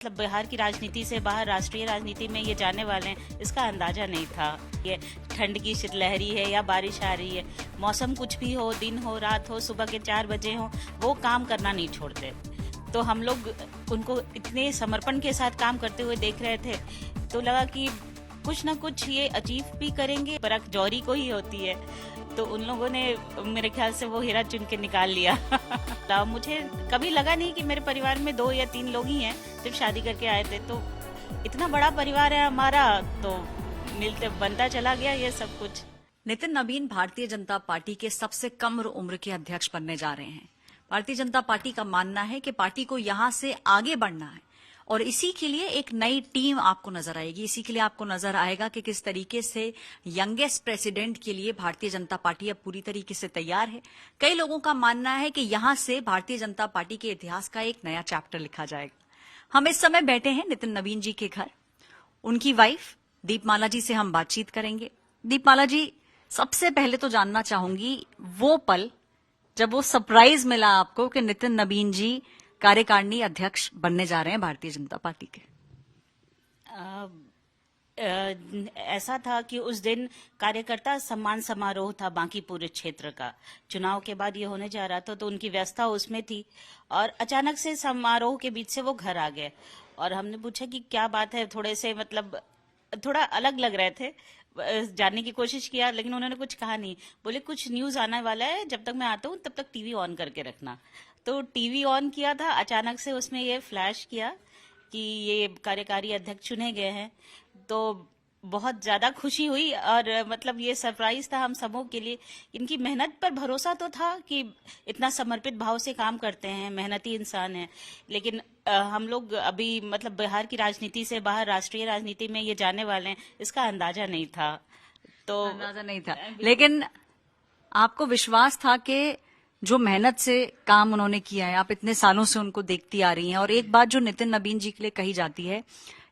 मतलब बिहार की राजनीति से बाहर राष्ट्रीय राजनीति में ये जाने वाले हैं, इसका अंदाजा नहीं था। ये ठंड की शीतलहरी है या बारिश आ रही है, मौसम कुछ भी हो, दिन हो, रात हो, सुबह के 4 बजे हो, वो काम करना नहीं छोड़ते। तो हम लोग उनको इतने समर्पण के साथ काम करते हुए देख रहे थे, तो लगा कि कुछ ना कुछ ये अचीव भी करेंगे। परख जौहरी को ही होती है, तो उन लोगों ने मेरे ख्याल से वो हीरा चुन के निकाल लिया। तो मुझे कभी लगा नहीं कि मेरे परिवार में 2 या 3 लोग ही हैं। जब शादी करके आए थे तो इतना बड़ा परिवार है हमारा, तो मिलते बनता चला गया ये सब कुछ। नितिन नबीन भारतीय जनता पार्टी के सबसे कम उम्र के अध्यक्ष बनने जा रहे हैं। भारतीय जनता पार्टी का मानना है कि पार्टी को यहां से आगे बढ़ना है और इसी के लिए एक नई टीम आपको नजर आएगी। इसी के लिए आपको नजर आएगा कि किस तरीके से यंगेस्ट प्रेसिडेंट के लिए भारतीय जनता पार्टी अब पूरी तरीके से तैयार है। कई लोगों का मानना है कि यहां से भारतीय जनता पार्टी के इतिहास का एक नया चैप्टर लिखा जाएगा। हम इस समय बैठे हैं नितिन नबीन जी के घर। उनकी वाइफ दीपमाला जी से हम बातचीत करेंगे। दीपमाला जी, सबसे पहले तो जानना चाहूंगी वो पल जब वो सरप्राइज मिला आपको कि नितिन नबीन जी कार्यकारिणी अध्यक्ष बनने जा रहे हैं भारतीय जनता पार्टी के। ऐसा था कि उस दिन कार्यकर्ता सम्मान समारोह था बांकीपुर क्षेत्र का। चुनाव के बाद ये होने जा रहा था, तो उनकी व्यवस्था उसमें थी और अचानक से समारोह के बीच से वो घर आ गए और हमने पूछा कि क्या बात है। थोड़े से मतलब थोड़ा अलग लग रहे थे, जानने की कोशिश किया, लेकिन उन्होंने कुछ कहा नहीं। बोले कुछ न्यूज आने वाला है, जब तक मैं आता हूँ तब तक टीवी ऑन करके रखना। तो टीवी ऑन किया था, अचानक से उसमें ये फ्लैश किया कि ये कार्यकारी अध्यक्ष चुने गए हैं। तो बहुत ज्यादा खुशी हुई और मतलब ये सरप्राइज था हम सबों के लिए। इनकी मेहनत पर भरोसा तो था कि इतना समर्पित भाव से काम करते हैं, मेहनती इंसान है, लेकिन हम लोग अभी मतलब बिहार की राजनीति से बाहर राष्ट्रीय राजनीति में ये जाने वाले हैं, इसका अंदाजा नहीं था। तो अंदाजा नहीं था, लेकिन आपको विश्वास था कि जो मेहनत से काम उन्होंने किया है, आप इतने सालों से उनको देखती आ रही हैं। और एक बात जो नितिन नबीन जी के लिए कही जाती है,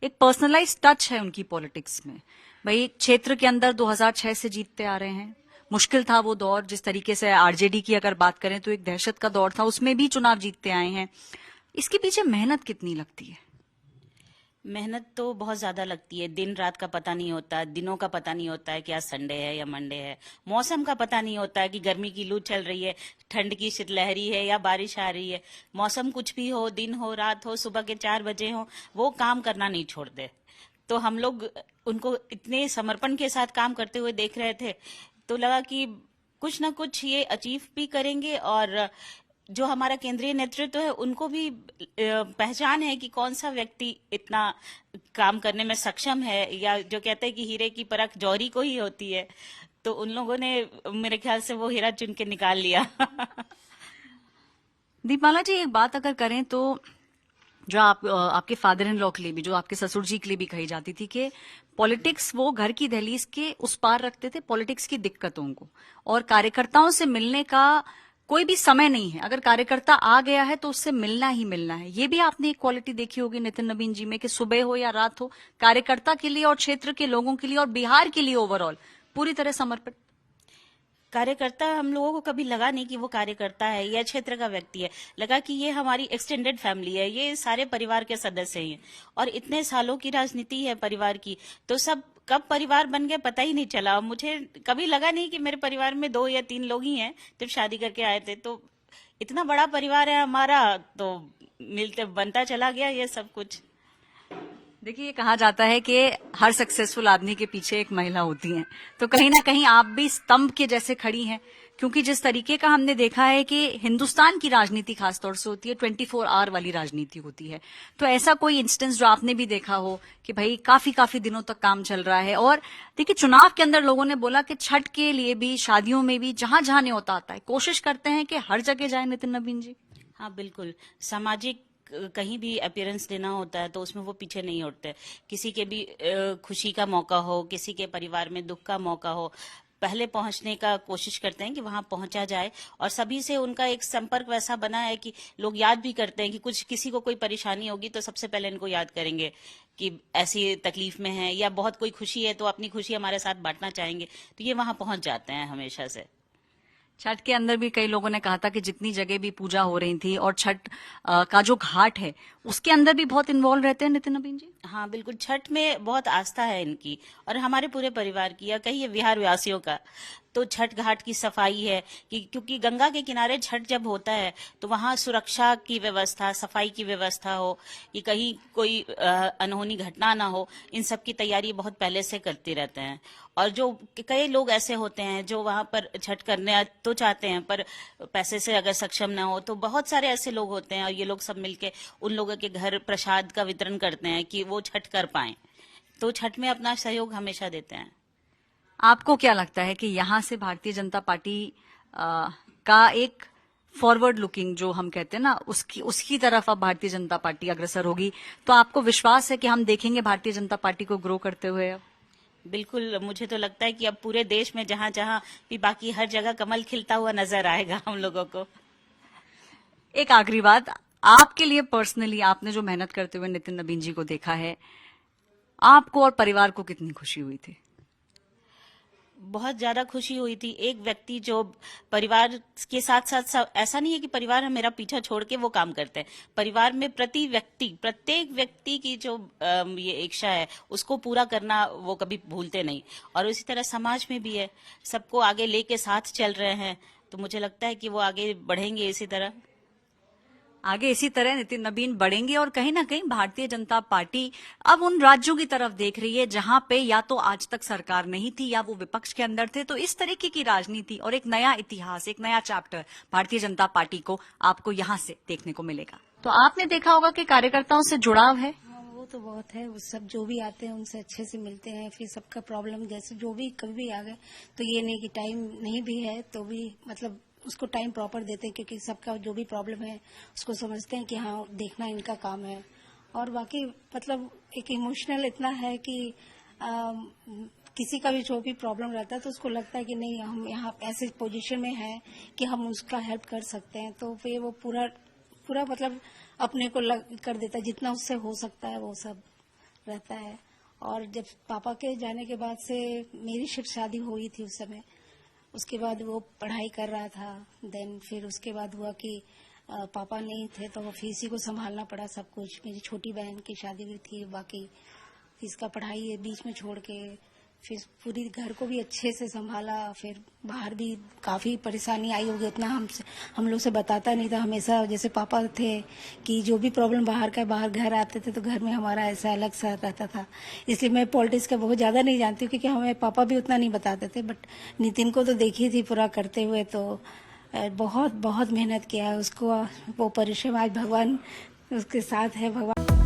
एक पर्सनलाइज टच है उनकी पॉलिटिक्स में। भाई क्षेत्र के अंदर 2006 से जीतते आ रहे हैं। मुश्किल था वो दौर, जिस तरीके से आरजेडी की अगर बात करें तो एक दहशत का दौर था, उसमें भी चुनाव जीतते आए हैं। इसके पीछे मेहनत कितनी लगती है? मेहनत तो बहुत ज्यादा लगती है। दिन रात का पता नहीं होता, दिनों का पता नहीं होता है कि आज संडे है या मंडे है। मौसम का पता नहीं होता है कि गर्मी की लू चल रही है, ठंड की शीतलहरी है या बारिश आ रही है। मौसम कुछ भी हो, दिन हो, रात हो, सुबह के 4 बजे हो, वो काम करना नहीं छोड़ते। तो हम लोग उनको इतने समर्पण के साथ काम करते हुए देख रहे थे, तो लगा कि कुछ ना कुछ ये अचीव भी करेंगे और जो हमारा केंद्रीय नेतृत्व है उनको भी पहचान है कि कौन सा व्यक्ति इतना काम करने में सक्षम है, या जो कहते हैं कि हीरे की परख जौहरी को ही होती है। तो उन लोगों ने मेरे ख्याल से वो हीरा चुन के निकाल लिया। दीपमाला जी, एक बात अगर करें तो जो आपके फादर इन लॉ के लिए भी, जो आपके ससुर जी के लिए भी कही जाती थी कि पॉलिटिक्स वो घर की दहलीज के उस पार रखते थे, पॉलिटिक्स की दिक्कतों को, और कार्यकर्ताओं से मिलने का कोई भी समय नहीं है। अगर कार्यकर्ता आ गया है तो उससे मिलना ही मिलना है। ये भी आपने एक क्वालिटी देखी होगी नितिन नबीन जी में कि सुबह हो या रात हो, कार्यकर्ता के लिए और क्षेत्र के लोगों के लिए और बिहार के लिए ओवरऑल पूरी तरह समर्पित। कार्यकर्ता हम लोगों को कभी लगा नहीं कि वो कार्यकर्ता है या क्षेत्र का व्यक्ति है, लगा कि ये हमारी एक्सटेंडेड फैमिली है, ये सारे परिवार के सदस्य हैं। और इतने सालों की राजनीति है परिवार की, तो सब कब परिवार बन गया पता ही नहीं चला। मुझे कभी लगा नहीं कि मेरे परिवार में 2 या 3 लोग ही हैं। जब शादी करके आए थे तो इतना बड़ा परिवार है हमारा, तो मिलते बनता चला गया ये सब कुछ। देखिए, ये कहा जाता है कि हर सक्सेसफुल आदमी के पीछे एक महिला होती है, तो कहीं ना कहीं आप भी स्तंभ के जैसे खड़ी हैं, क्योंकि जिस तरीके का हमने देखा है कि हिंदुस्तान की राजनीति खासतौर से होती है, 24 आवर वाली राजनीति होती है। तो ऐसा कोई इंस्टेंस जो आपने भी देखा हो कि भाई काफी दिनों तक काम चल रहा है। और देखिए, चुनाव के अंदर लोगों ने बोला कि छठ के लिए भी, शादियों में भी, जहां जहां न्योता आता है, कोशिश करते हैं कि हर जगह जाए नितिन नबीन जी। हाँ बिल्कुल, सामाजिक कहीं भी अपीयरेंस देना होता है तो उसमें वो पीछे नहीं हटते। किसी के भी खुशी का मौका हो, किसी के परिवार में दुख का मौका हो, पहले पहुंचने का कोशिश करते हैं कि वहां पहुंचा जाए। और सभी से उनका एक संपर्क वैसा बना है कि लोग याद भी करते हैं कि कुछ किसी को कोई परेशानी होगी तो सबसे पहले इनको याद करेंगे कि ऐसी तकलीफ में है, या बहुत कोई खुशी है तो अपनी खुशी हमारे साथ बांटना चाहेंगे, तो ये वहां पहुंच जाते हैं हमेशा से। छठ के अंदर भी कई लोगों ने कहा था कि जितनी जगह भी पूजा हो रही थी और छठ का जो घाट है उसके अंदर भी बहुत इन्वॉल्व रहते हैं नितिन नबीन जी। हाँ बिल्कुल, छठ में बहुत आस्था है इनकी और हमारे पूरे परिवार की, या कहिए बिहार वासियों का। तो छठ घाट की सफाई है कि क्योंकि गंगा के किनारे छठ जब होता है तो वहाँ सुरक्षा की व्यवस्था, सफाई की व्यवस्था हो कि कहीं कोई अनहोनी घटना ना हो, इन सब की तैयारी बहुत पहले से करते रहते हैं। और जो कई लोग ऐसे होते हैं जो वहां पर छठ करने तो चाहते हैं पर पैसे से अगर सक्षम ना हो, तो बहुत सारे ऐसे लोग होते हैं और ये लोग सब मिलके उन लोगों के घर प्रसाद का वितरण करते हैं कि वो छठ कर पाएं। तो छठ में अपना सहयोग हमेशा देते हैं। आपको क्या लगता है कि यहाँ से भारतीय जनता पार्टी का एक फॉरवर्ड लुकिंग जो हम कहते हैं ना उसकी तरफ अब भारतीय जनता पार्टी अग्रसर होगी, तो आपको विश्वास है कि हम देखेंगे भारतीय जनता पार्टी को ग्रो करते हुए? अब बिल्कुल, मुझे तो लगता है कि अब पूरे देश में जहां जहां भी बाकी हर जगह कमल खिलता हुआ नजर आएगा हम लोगों को। एक आखिरी बात, आपके लिए पर्सनली आपने जो मेहनत करते हुए नितिन नबीन जी को देखा है, आपको और परिवार को कितनी खुशी हुई थी? बहुत ज्यादा खुशी हुई थी। एक व्यक्ति जो परिवार के साथ साथ ऐसा नहीं है कि परिवार मेरा पीछा छोड़ के वो काम करते हैं। परिवार में प्रत्येक व्यक्ति की जो ये इच्छा है उसको पूरा करना वो कभी भूलते नहीं। और इसी तरह समाज में भी है, सबको आगे लेके साथ चल रहे हैं। तो मुझे लगता है कि वो आगे बढ़ेंगे इसी तरह। आगे इसी तरह नितिन नबीन बढ़ेंगे और कहीं ना कहीं भारतीय जनता पार्टी अब उन राज्यों की तरफ देख रही है जहां पे या तो आज तक सरकार नहीं थी या वो विपक्ष के अंदर थे। तो इस तरीके की राजनीति और एक नया इतिहास, एक नया चैप्टर भारतीय जनता पार्टी को आपको यहां से देखने को मिलेगा। तो आपने देखा होगा कि कार्यकर्ताओं से जुड़ाव है। वो तो बहुत है, वो सब जो भी आते हैं उनसे अच्छे से मिलते हैं। फिर सबका प्रॉब्लम जैसे जो भी कभी भी आ गए तो ये नहीं कि टाइम नहीं भी है तो भी मतलब उसको टाइम प्रॉपर देते हैं, क्योंकि सबका जो भी प्रॉब्लम है उसको समझते हैं कि हाँ देखना इनका काम है। और बाकी मतलब एक इमोशनल इतना है कि किसी का भी जो भी प्रॉब्लम रहता है तो उसको लगता है कि नहीं हम यहाँ ऐसे पोजीशन में हैं कि हम उसका हेल्प कर सकते हैं। तो फिर वो पूरा मतलब अपने को कर देता है, जितना उससे हो सकता है वो सब रहता है। और जब पापा के जाने के बाद से मेरी सिर्फ शादी हुई थी उस समय, उसके बाद वो पढ़ाई कर रहा था। देन फिर उसके बाद हुआ कि पापा नहीं थे तो फिर इसी को संभालना पड़ा सब कुछ। मेरी छोटी बहन की शादी भी थी, बाकी इसका पढ़ाई बीच में छोड़ के फिर पूरी घर को भी अच्छे से संभाला। फिर बाहर भी काफी परेशानी आई होगी, उतना हम लोग से बताता नहीं था। हमेशा जैसे पापा थे कि जो भी प्रॉब्लम बाहर का, बाहर घर आते थे तो घर में हमारा ऐसा अलग सा रहता था। इसलिए मैं पॉलिटिक्स का बहुत ज्यादा नहीं जानती हूँ, क्योंकि हमें पापा भी उतना नहीं बताते थे। बट नितिन को तो देखी थी पूरा करते हुए, तो बहुत बहुत मेहनत किया है उसको। वो परिश्रम आज भगवान उसके साथ है। भगवान